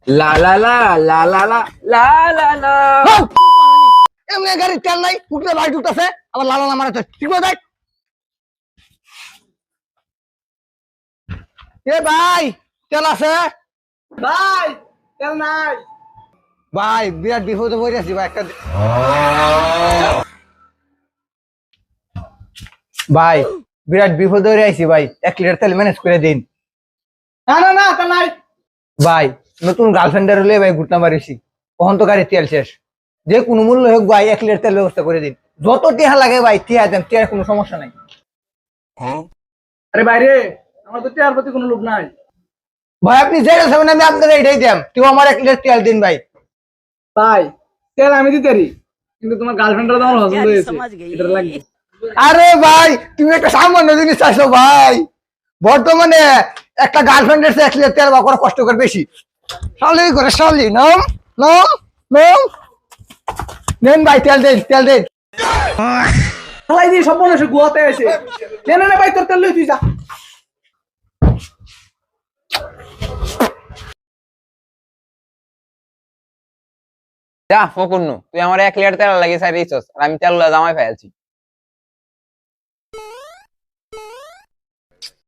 লা লা লা লা লা লা লা লা লা। এমনি গাড়ি তেল নাই উঠলে ভাই ঢুকতেছে আবার লালা না মারাতে ঠিক করে দেখ এ ভাই তেল আছে ভাই তেল নাই। ভাই বিরাট বিপদে পড়ে আছি ভাই একটা ভাই বিরাট বিপদে পড়ে আছি ভাই 1 লিটার তেল ম্যানেজ করে দিন না না না তেল নাই। ভাই নতুন গার্লফ্রেন্ডের হলে ভাই ঘুরতে মারিছি কখন তো গাড়ি তেল শেষ যে কোনো মূল্য হোক ভাই 1 লিটার তেল ব্যবস্থা করে দিন যত টিহা লাগে ভাই টিহা দেন টিহার কোনো সমস্যা নাই আরে বাইরে আমার তো টিয়ার প্রতি কোনো লোভ নাই। ভাই আপনি যে যাবেন আমি আপনার এটাই দিলাম তুই আমার 1 লিটার তেল দিন ভাই ভাই তেল আমি দিতে পারি কিন্তু তোমার গার্লফ্রেন্ডরা তো আমার পছন্দ হয়েছে, এটা লাগবে। আরে ভাই তুমি একটা সামান্য জিনিস চাইছো ভাই বর্তমানে একটা গার্লফ্রেন্ডের চেয়ে 1 লিটার তেল বা করা কষ্টকর বেশি শালি করে শালি নাম নাম নাম নেন ভাই তেল দেন তেল দেন হালাই দিয়ে সব মনে গুয়াতে এসে না না না ভাই তোর তেল লই তুই যা। যা ফকুন্নু তুই আমার 1 লিটার তেল লাগিয়ে সাইড দিছস আর আমি তেল জামাই ফেলছি।